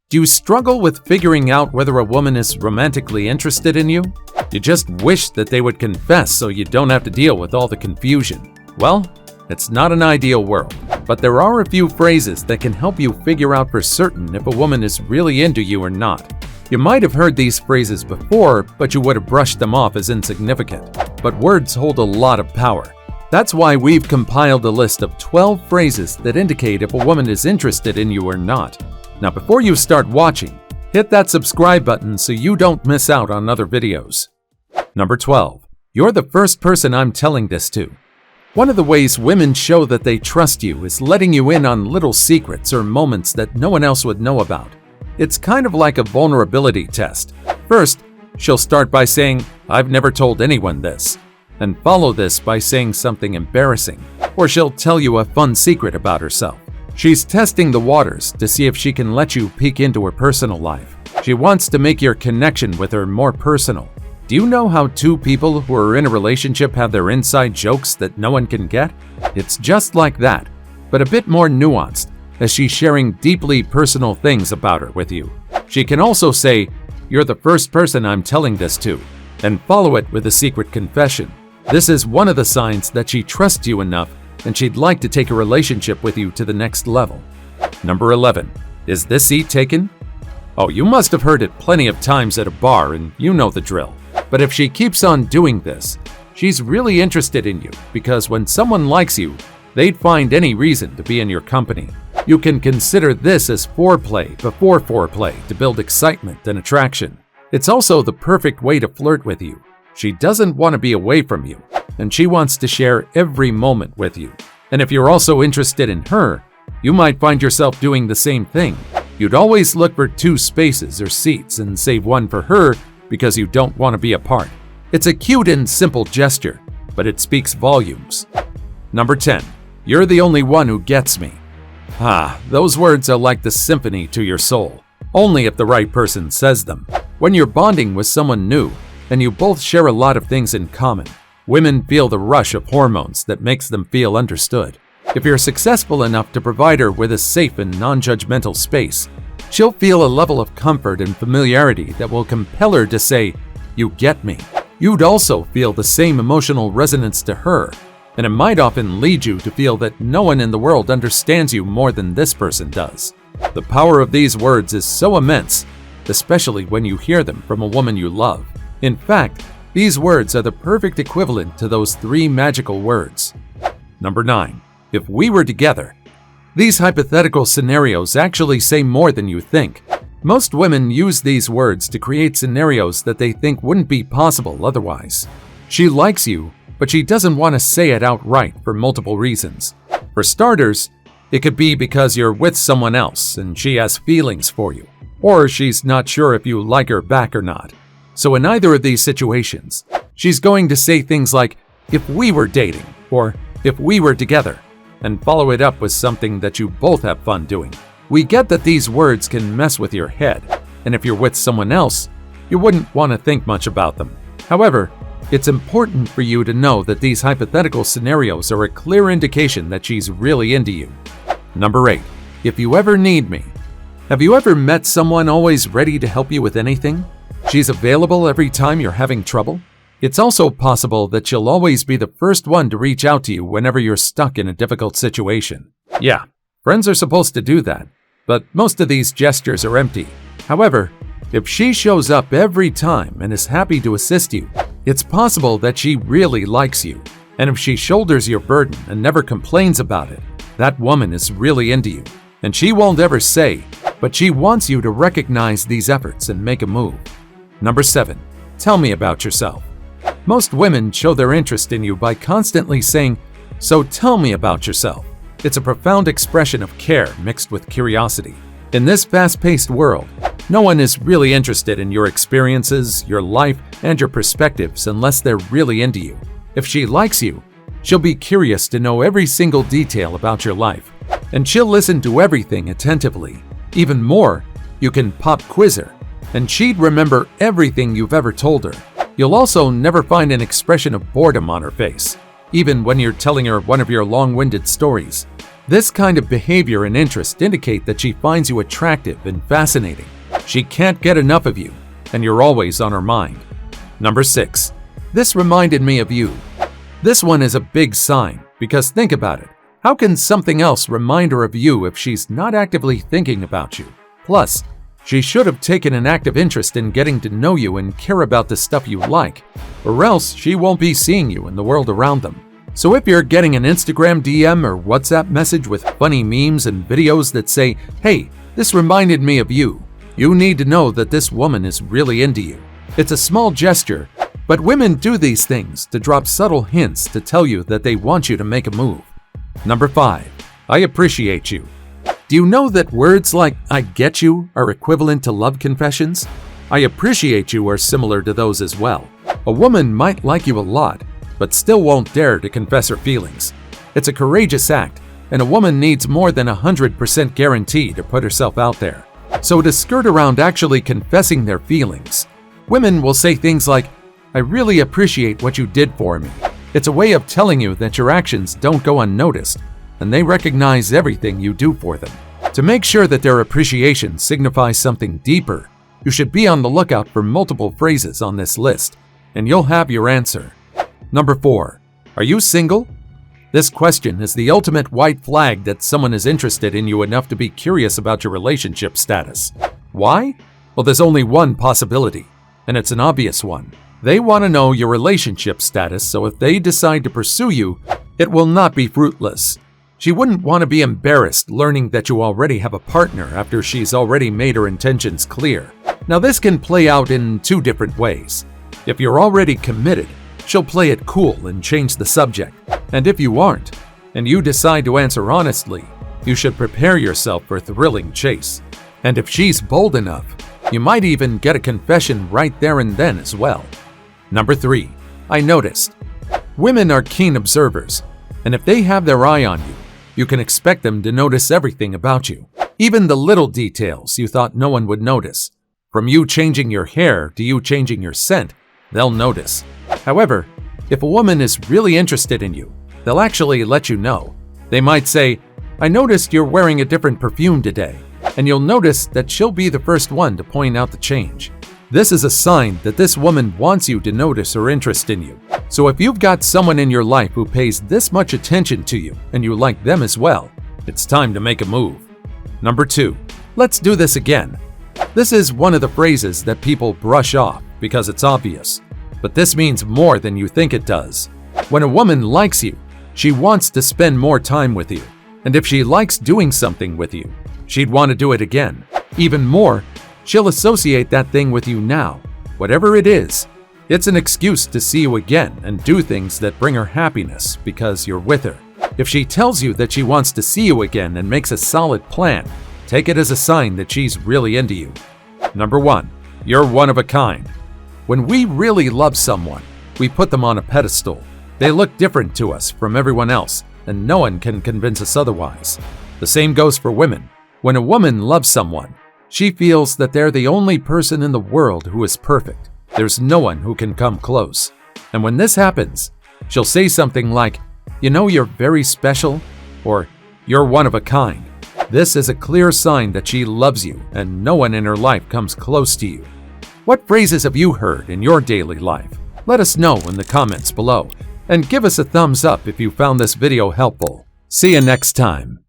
Do you struggle with figuring out whether a woman is romantically interested in you? You just wish that they would confess so you don't have to deal with all the confusion. Well, it's not an ideal world, but there are a few phrases that can help you figure out for certain if a woman is really into you or not. You might have heard these phrases before, but you would have brushed them off as insignificant. But words hold a lot of power. That's why we've compiled a list of 12 phrases that indicate if a woman is interested in you or not. Now, before you start watching, hit that subscribe button so you don't miss out on other videos. Number 12. You're the first person I'm telling this to. One of the ways women show that they trust you is letting you in on little secrets or moments that no one else would know about. It's kind of like a vulnerability test. First, she'll start by saying, "I've never told anyone this," and follow this by saying something embarrassing, or she'll tell you a fun secret about herself. She's testing the waters to see if she can let you peek into her personal life. She wants to make your connection with her more personal. Do you know how two people who are in a relationship have their inside jokes that no one can get? It's just like that, but a bit more nuanced, as she's sharing deeply personal things about her with you. She can also say, "You're the first person I'm telling this to," and follow it with a secret confession. This is one of the signs that she trusts you enough and she'd like to take a relationship with you to the next level. Number 11. Is this seat taken? Oh, you must have heard it plenty of times at a bar and you know the drill. But if she keeps on doing this, she's really interested in you because when someone likes you, they'd find any reason to be in your company. You can consider this as foreplay before foreplay to build excitement and attraction. It's also the perfect way to flirt with you. She doesn't want to be away from you, and she wants to share every moment with you. And if you're also interested in her, you might find yourself doing the same thing. You'd always look for 2 spaces or seats and save one for her because you don't want to be apart. It's a cute and simple gesture, but it speaks volumes. Number 10. You're the only one who gets me. Those words are like the symphony to your soul, only if the right person says them. When you're bonding with someone new, and you both share a lot of things in common, women feel the rush of hormones that makes them feel understood. If you're successful enough to provide her with a safe and non-judgmental space, she'll feel a level of comfort and familiarity that will compel her to say, "You get me." You'd also feel the same emotional resonance to her, and it might often lead you to feel that no one in the world understands you more than this person does. The power of these words is so immense, especially when you hear them from a woman you love. In fact, these words are the perfect equivalent to those 3 magical words. Number 9. If we were together. These hypothetical scenarios actually say more than you think. Most women use these words to create scenarios that they think wouldn't be possible otherwise. She likes you, but she doesn't want to say it outright for multiple reasons. For starters, it could be because you're with someone else and she has feelings for you, or she's not sure if you like her back or not. So in either of these situations, she's going to say things like, "If we were dating," or "If we were together," and follow it up with something that you both have fun doing. We get that these words can mess with your head, and if you're with someone else, you wouldn't want to think much about them. However, it's important for you to know that these hypothetical scenarios are a clear indication that she's really into you. Number 8. If you ever need me. Have you ever met someone always ready to help you with anything? She's available every time you're having trouble? It's also possible that she'll always be the first one to reach out to you whenever you're stuck in a difficult situation. Yeah, friends are supposed to do that, but most of these gestures are empty. However, if she shows up every time and is happy to assist you, it's possible that she really likes you. And if she shoulders your burden and never complains about it, that woman is really into you. And she won't ever say, but she wants you to recognize these efforts and make a move. Number 7. Tell me about yourself. Most women show their interest in you by constantly saying, "So tell me about yourself." It's a profound expression of care mixed with curiosity. In this fast-paced world, no one is really interested in your experiences, your life, and your perspectives unless they're really into you. If she likes you, she'll be curious to know every single detail about your life, and she'll listen to everything attentively. Even more, you can pop quiz her, and she'd remember everything you've ever told her. You'll also never find an expression of boredom on her face, even when you're telling her one of your long-winded stories. This kind of behavior and interest indicate that she finds you attractive and fascinating. She can't get enough of you, and you're always on her mind. Number 6. This reminded me of you. This one is a big sign, because think about it. How can something else remind her of you if she's not actively thinking about you? Plus, she should have taken an active interest in getting to know you and care about the stuff you like, or else she won't be seeing you in the world around them. So if you're getting an Instagram DM or WhatsApp message with funny memes and videos that say, "Hey, this reminded me of you," you need to know that this woman is really into you. It's a small gesture, but women do these things to drop subtle hints to tell you that they want you to make a move. Number 5. I appreciate you. Do you know that words like "I get you" are equivalent to love confessions? "I appreciate you" are similar to those as well. A woman might like you a lot, but still won't dare to confess her feelings. It's a courageous act, and a woman needs more than 100% guarantee to put herself out there. So to skirt around actually confessing their feelings, women will say things like, "I really appreciate what you did for me." It's a way of telling you that your actions don't go unnoticed, and they recognize everything you do for them. To make sure that their appreciation signifies something deeper, you should be on the lookout for multiple phrases on this list, and you'll have your answer. Number 4. Are you single? This question is the ultimate white flag that someone is interested in you enough to be curious about your relationship status. Why? Well, there's only one possibility, and it's an obvious one. They want to know your relationship status, so if they decide to pursue you, it will not be fruitless. She wouldn't want to be embarrassed learning that you already have a partner after she's already made her intentions clear. Now, this can play out in 2 different ways. If you're already committed, she'll play it cool and change the subject. And if you aren't, and you decide to answer honestly, you should prepare yourself for a thrilling chase. And if she's bold enough, you might even get a confession right there and then as well. Number 3. I noticed. Women are keen observers, and if they have their eye on you, you can expect them to notice everything about you, even the little details you thought no one would notice. From you changing your hair to you changing your scent, they'll notice. However, if a woman is really interested in you, they'll actually let you know. They might say, "I noticed you're wearing a different perfume today," and you'll notice that she'll be the first one to point out the change. This is a sign that this woman wants you to notice her interest in you. So if you've got someone in your life who pays this much attention to you and you like them as well, it's time to make a move. Number 2. Let's do this again. This is one of the phrases that people brush off because it's obvious, but this means more than you think it does. When a woman likes you, she wants to spend more time with you, and if she likes doing something with you, she'd want to do it again. Even more, she'll associate that thing with you now, whatever it is. It's an excuse to see you again and do things that bring her happiness because you're with her. If she tells you that she wants to see you again and makes a solid plan, take it as a sign that she's really into you. Number 1. You're one of a kind. When we really love someone, we put them on a pedestal. They look different to us from everyone else, and no one can convince us otherwise. The same goes for women. When a woman loves someone, she feels that they're the only person in the world who is perfect. There's no one who can come close. And when this happens, she'll say something like, "You know, you're very special," or "You're one of a kind." This is a clear sign that she loves you and no one in her life comes close to you. What phrases have you heard in your daily life? Let us know in the comments below, and give us a thumbs up if you found this video helpful. See you next time.